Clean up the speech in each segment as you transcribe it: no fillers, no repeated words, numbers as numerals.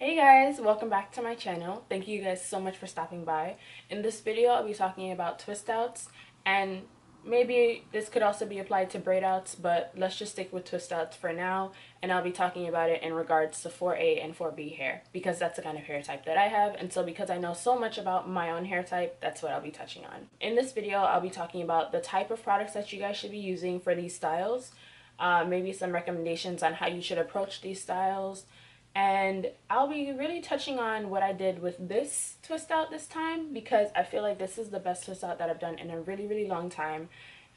Hey guys, welcome back to my channel. Thank you guys so much for stopping by. In this video, I'll be talking about twist outs, and maybe this could also be applied to braid outs, but let's just stick with twist outs for now, and I'll be talking about it in regards to 4A and 4B hair, because that's the kind of hair type that I have, and so because I know so much about my own hair type, that's what I'll be touching on. In this video, I'll be talking about the type of products that you guys should be using for these styles, maybe some recommendations on how you should approach these styles, and I'll be really touching on what I did with this twist out this time because I feel like this is the best twist out that I've done in a really long time.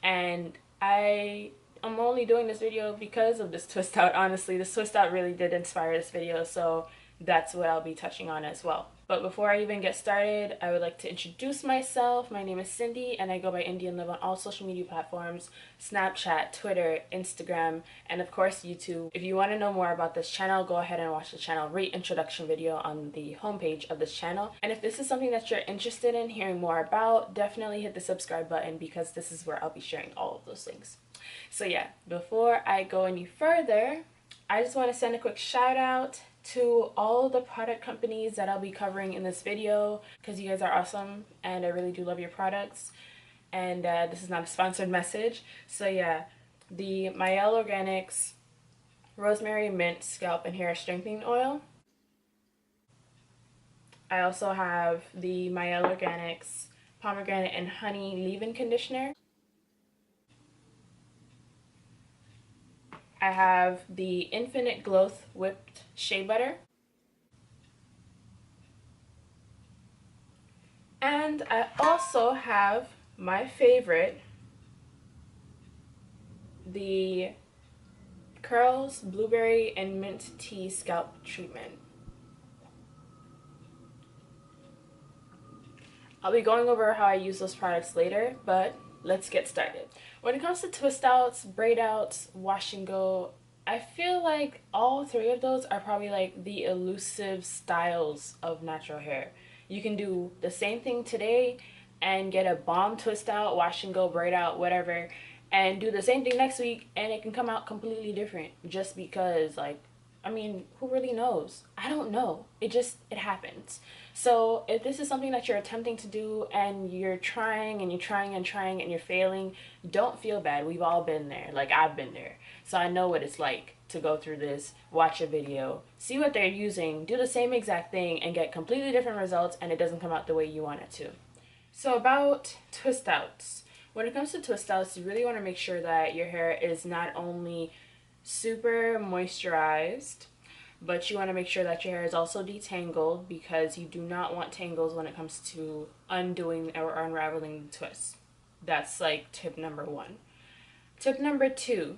And I'm only doing this video because of this twist out, honestly. This twist out really did inspire this video, so that's what I'll be touching on as well. But before I even get started, I would like to introduce myself. My name is Cindy, and I go by indianLiv on all social media platforms: Snapchat, Twitter, Instagram, and of course YouTube. If you want to know more about this channel, go ahead and watch the channel reintroduction video on the homepage of this channel. And if this is something that you're interested in hearing more about, definitely hit the subscribe button because this is where I'll be sharing all of those things. So yeah, before I go any further, I just want to send a quick shout out to all the product companies that I'll be covering in this video because you guys are awesome and I really do love your products. And this is not a sponsored message. So yeah, the Mielle Organics Rosemary Mint Scalp and Hair Strengthening Oil. I also have the Mielle Organics Pomegranate and Honey Leave-In Conditioner. I have the Infinite Growth Whipped Shea Butter. And I also have my favorite, the Curls Blueberry and Mint Tea Scalp Treatment. I'll be going over how I use those products later, but let's get started. When it comes to twist outs, braid outs, wash and go, I feel like all three of those are probably like the elusive styles of natural hair. You can do the same thing today and get a bomb twist out, wash and go, braid out, whatever, and do the same thing next week and it can come out completely different just because, like, I mean, who really knows? I don't know. It happens. So if this is something that you're attempting to do and you're trying and you're trying and trying and you're failing, don't feel bad. We've all been there. Like, I've been there. So I know what it's like to go through this, watch a video, see what they're using, do the same exact thing and get completely different results and it doesn't come out the way you want it to. So about twist outs. When it comes to twist outs, you really want to make sure that your hair is not only super moisturized, but you want to make sure that your hair is also detangled because you do not want tangles when it comes to undoing or unraveling the twist. That's like tip number one. Tip number two,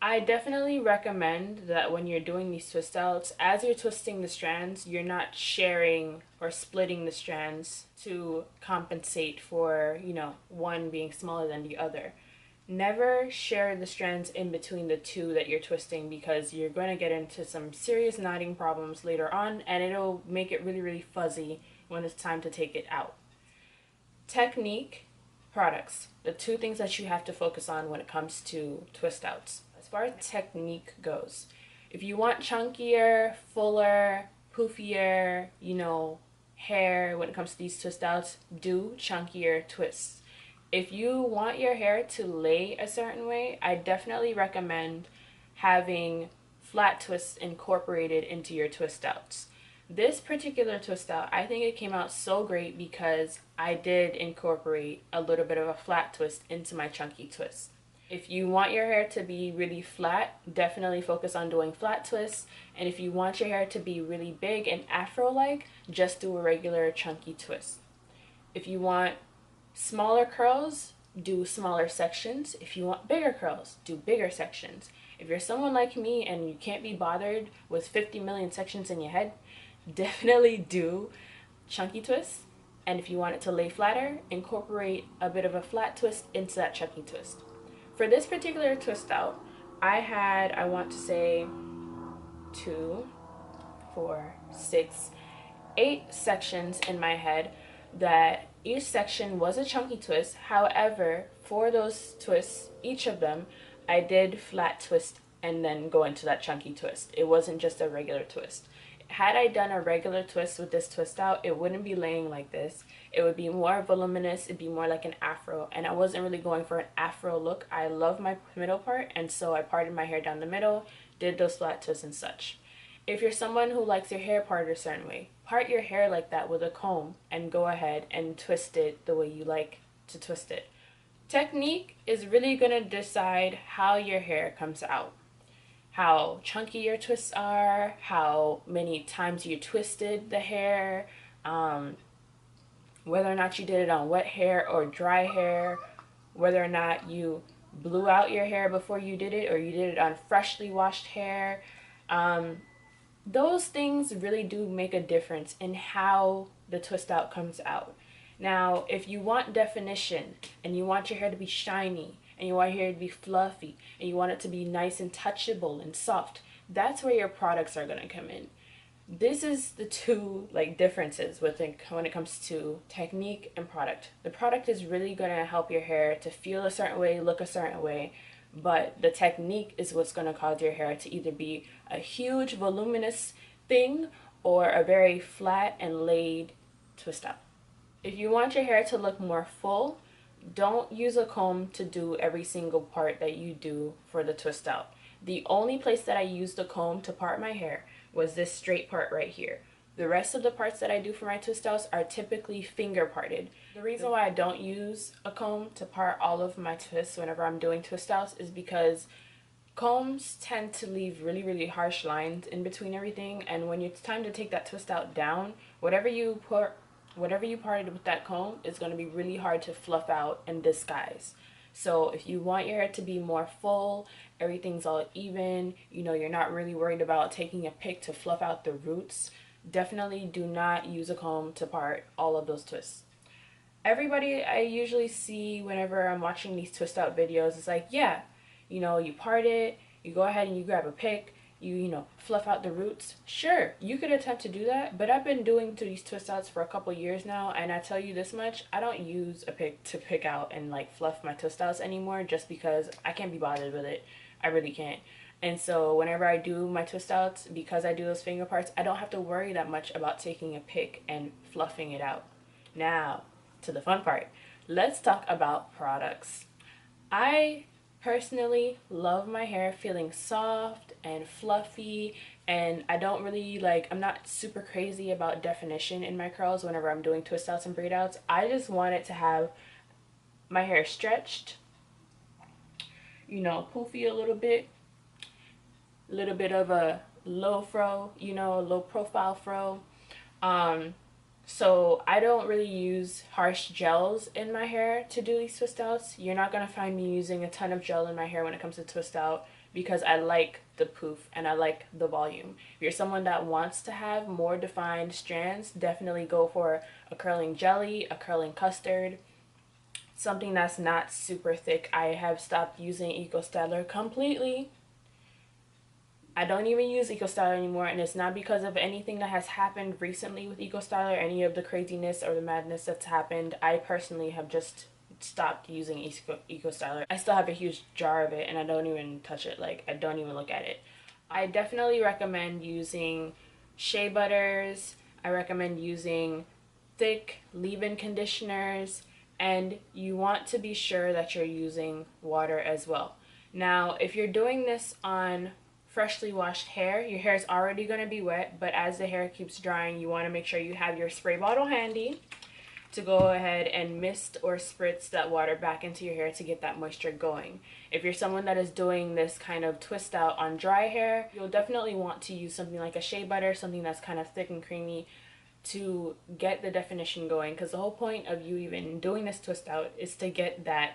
I definitely recommend that when you're doing these twist outs, as you're twisting the strands, you're not sharing or splitting the strands to compensate for, one being smaller than the other. Never share the strands in between the two that you're twisting because you're going to get into some serious knotting problems later on and it'll make it really fuzzy when it's time to take it out. Technique, products. The two things that you have to focus on when it comes to twist outs. As far as technique goes, if you want chunkier, fuller, poofier, hair when it comes to these twist outs, do chunkier twists. If you want your hair to lay a certain way, I definitely recommend having flat twists incorporated into your twist outs. This particular twist out, I think it came out so great because I did incorporate a little bit of a flat twist into my chunky twist. If you want your hair to be really flat, definitely focus on doing flat twists. And if you want your hair to be really big and afro-like, just do a regular chunky twist. If you want smaller curls, do smaller sections. If you want bigger curls, do bigger sections. If you're someone like me and you can't be bothered with 50 million sections in your head, definitely do chunky twists. And if you want it to lay flatter, incorporate a bit of a flat twist into that chunky twist. For this particular twist out, I had, I want to say, 2, 4, 6, 8 sections in my head that each section was a chunky twist. However, for those twists, each of them, I did flat twist and then go into that chunky twist. It wasn't just a regular twist. had I done a regular twist with this twist out, it wouldn't be laying like this. It would be more voluminous, it'd be more like an afro, and I wasn't really going for an afro look. I love my middle part, and so I parted my hair down the middle, did those flat twists and such. If you're someone who likes your hair parted a certain way, part your hair like that with a comb and go ahead and twist it the way you like to twist it. Technique is really going to decide how your hair comes out. How chunky your twists are, how many times you twisted the hair, whether or not you did it on wet hair or dry hair, whether or not you blew out your hair before you did it or you did it on freshly washed hair. Those things really do make a difference in how the twist out comes out. Now, if you want definition and you want your hair to be shiny and you want your hair to be fluffy and you want it to be nice and touchable and soft, that's where your products are going to come in. This is the two differences when it comes to technique and product. The product is really going to help your hair to feel a certain way, look a certain way, but the technique is what's going to cause your hair to either be a huge voluminous thing or a very flat and laid twist out. If you want your hair to look more full, don't use a comb to do every single part that you do for the twist out. The only place that I used a comb to part my hair was this straight part right here. The rest of the parts that I do for my twist outs are typically finger parted. The reason why I don't use a comb to part all of my twists whenever I'm doing twist outs is because combs tend to leave really, really harsh lines in between everything, and when it's time to take that twist out down, whatever you parted with that comb is going to be really hard to fluff out and disguise. So if you want your hair to be more full, everything's all even, you're not really worried about taking a pick to fluff out the roots, definitely do not use a comb to part all of those twists. Everybody I usually see whenever I'm watching these twist out videos is like, yeah, you part it, you go ahead and you grab a pick, you fluff out the roots. Sure, you could attempt to do that, but I've been doing these twist outs for a couple years now, and I tell you this much, I don't use a pick to pick out and fluff my twist outs anymore, just because I can't be bothered with it. I really can't. And so whenever I do my twist outs, because I do those finger parts, I don't have to worry that much about taking a pick and fluffing it out. Now, to the fun part. Let's talk about products. I personally love my hair feeling soft and fluffy, and I don't really I'm not super crazy about definition in my curls whenever I'm doing twist outs and braid outs. I just want it to have my hair stretched, poofy a little bit of a low fro, a low profile fro. So I don't really use harsh gels in my hair to do these twist outs. You're not going to find me using a ton of gel in my hair when it comes to twist out, because I like the poof and I like the volume. If you're someone that wants to have more defined strands, definitely go for a curling jelly, a curling custard, something that's not super thick. I have stopped using Eco Styler completely. I don't even use Eco Styler anymore, and it's not because of anything that has happened recently with Eco Styler, any of the craziness or the madness that's happened. I personally have just stopped using Eco Styler. I still have a huge jar of it, and I don't even touch it. I don't even look at it. I definitely recommend using shea butters. I recommend using thick leave-in conditioners, and you want to be sure that you're using water as well. Now, if you're doing this on freshly washed hair, your hair is already going to be wet, but as the hair keeps drying, you want to make sure you have your spray bottle handy to go ahead and mist or spritz that water back into your hair to get that moisture going. If you're someone that is doing this kind of twist out on dry hair, you'll definitely want to use something like a shea butter, something that's kind of thick and creamy to get the definition going, because the whole point of you even doing this twist out is to get that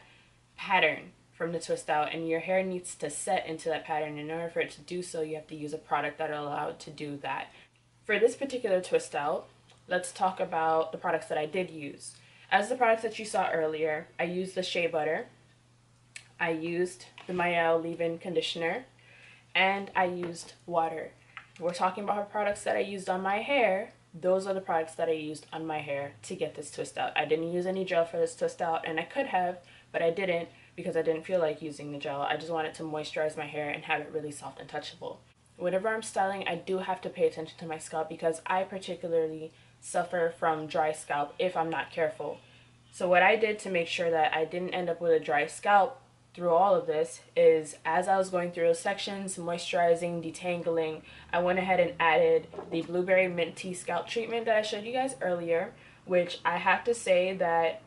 pattern from the twist out, and your hair needs to set into that pattern. In order for it to do so, you have to use a product that will allow it to do that. For this particular twist out, let's talk about the products that I did use. As the products that you saw earlier, I used the shea butter, I used the Mayel leave-in conditioner, and I used water. We're talking about products that I used on my hair. Those are the products that I used on my hair to get this twist out. I didn't use any gel for this twist out, and I could have, but I didn't, because I didn't feel like using the gel. I just wanted to moisturize my hair and have it really soft and touchable. whenever I'm styling, I do have to pay attention to my scalp because I particularly suffer from dry scalp if I'm not careful. So what I did to make sure that I didn't end up with a dry scalp through all of this is, as I was going through those sections, moisturizing, detangling, I went ahead and added the blueberry mint tea scalp treatment that I showed you guys earlier, which I have to say that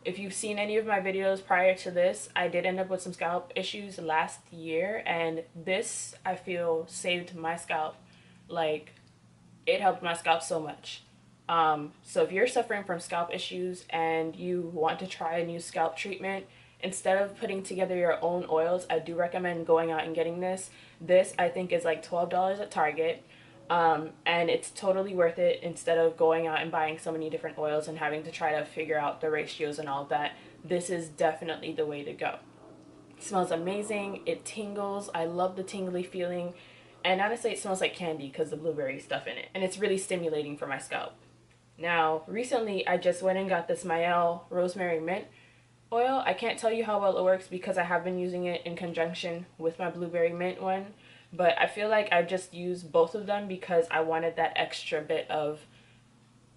if you've seen any of my videos prior to this, I did end up with some scalp issues last year, and this, I feel, saved my scalp. Like, it helped my scalp so much. So if you're suffering from scalp issues and you want to try a new scalp treatment, instead of putting together your own oils, I do recommend going out and getting this. This, I think, is like $12 at Target. And it's totally worth it instead of going out and buying so many different oils and having to try to figure out the ratios and all that. This is definitely the way to go. It smells amazing. It tingles. I love the tingly feeling. And honestly, it smells like candy because the blueberry stuff in it. And it's really stimulating for my scalp. Now, recently, I just went and got this Mael Rosemary Mint oil. I can't tell you how well it works because I have been using it in conjunction with my blueberry mint one. But I feel like I just used both of them because I wanted that extra bit of,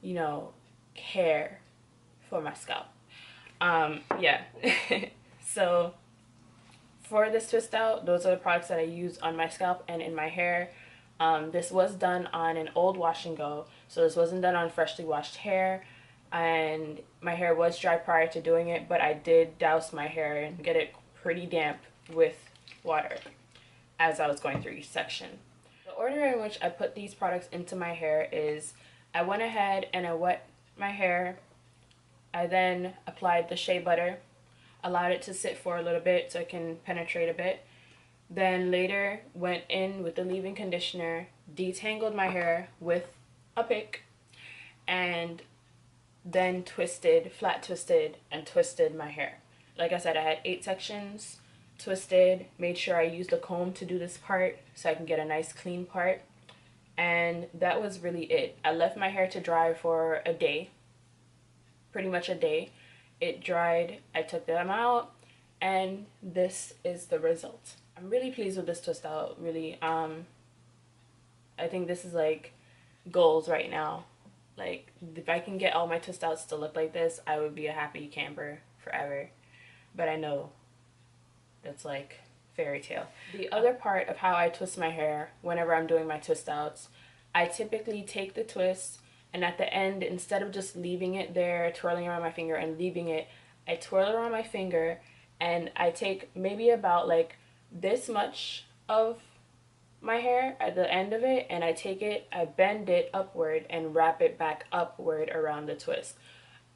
you know, care for my scalp. Yeah. So for this twist out, those are the products that I use on my scalp and in my hair. This was done on an old wash and go, so this wasn't done on freshly washed hair, and my hair was dry prior to doing it, but I did douse my hair and get it pretty damp with water as I was going through each section. The order in which I put these products into my hair is I went ahead and I wet my hair. I then applied the shea butter, allowed it to sit for a little bit so it can penetrate a bit. Then later went in with the leave-in conditioner, detangled my hair with a pick, and then flat twisted, and twisted my hair. Like I said, I had 8 sections. Twisted, made sure I used a comb to do this part so I can get a nice clean part, and that was really it. I left my hair to dry for a day, pretty much a day. It dried, I took them out, and this is the result. I'm really pleased with this twist out, really. I think this is like goals right now. Like, if I can get all my twist outs to look like this, I would be a happy camper forever. But I know that's like fairy tale. The other part of how I twist my hair whenever I'm doing my twist outs, I typically take the twist, and at the end, instead of just leaving it there, twirling around my finger and leaving it, I twirl around my finger and I take maybe about like this much of my hair at the end of it, and I take it, I bend it upward and wrap it back upward around the twist.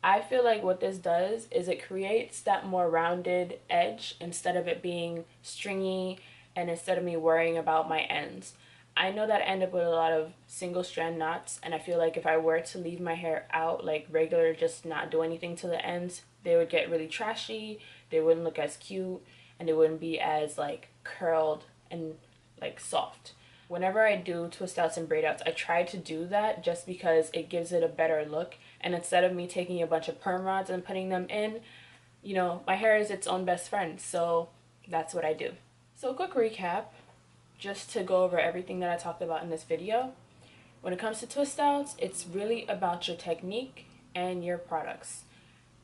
I feel like what this does is it creates that more rounded edge instead of it being stringy, and instead of me worrying about my ends. I know that I end up with a lot of single strand knots, and I feel like if I were to leave my hair out like regular, just not do anything to the ends, they would get really trashy, they wouldn't look as cute, and they wouldn't be as like curled and like soft. Whenever I do twist outs and braid outs, I try to do that just because it gives it a better look. And instead of me taking a bunch of perm rods and putting them in, you know, my hair is its own best friend, so that's what I do. So a quick recap, just to go over everything that I talked about in this video. When it comes to twist outs, it's really about your technique and your products.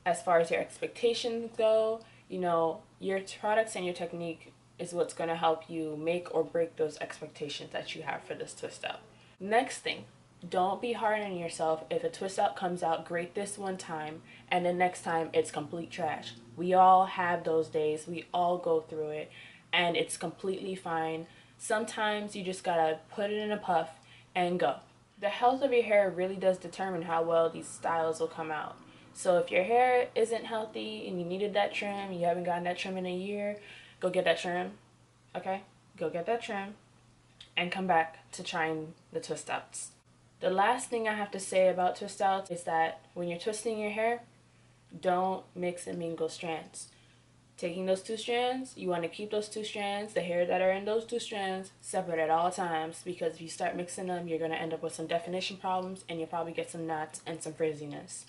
As far as your expectations go, you know, your products and your technique is what's going to help you make or break those expectations that you have for this twist out. Next thing, don't be hard on yourself if a twist out comes out great this one time and the next time it's complete trash. We all have those days, we all go through it, and it's completely fine. Sometimes you just gotta put it in a puff and go. The health of your hair really does determine how well these styles will come out. So if your hair isn't healthy and you needed that trim, you haven't gotten that trim in a year, go get that trim, okay? Go get that trim and come back to trying the twist outs. The last thing I have to say about twist outs is that when you're twisting your hair, don't mix and mingle strands. Taking those 2 strands, you want to keep those 2 strands, the hair that are in those 2 strands, separate at all times, because if you start mixing them, you're going to end up with some definition problems and you'll probably get some knots and some frizziness.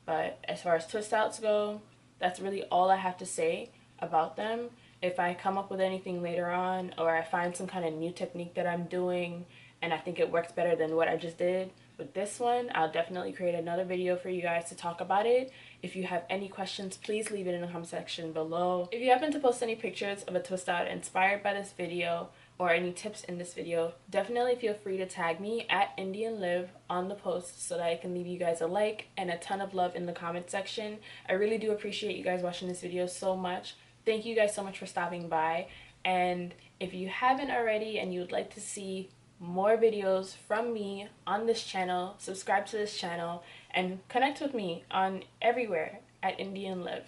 But as far as twist outs go, that's really all I have to say about them. if I come up with anything later on, or I find some kind of new technique that I'm doing and I think it works better than what I just did with this one, I'll definitely create another video for you guys to talk about it. If you have any questions, please leave it in the comment section below. If you happen to post any pictures of a twist out inspired by this video or any tips in this video, definitely feel free to tag me at indianLiv on the post so that I can leave you guys a like and a ton of love in the comment section. I really do appreciate you guys watching this video so much. Thank you guys so much for stopping by, and if you haven't already and you would like to see more videos from me on this channel, subscribe to this channel and connect with me on everywhere at indianLiv.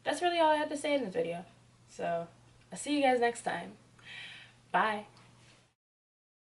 That's really all I have to say in this video. So I'll see you guys next time. Bye.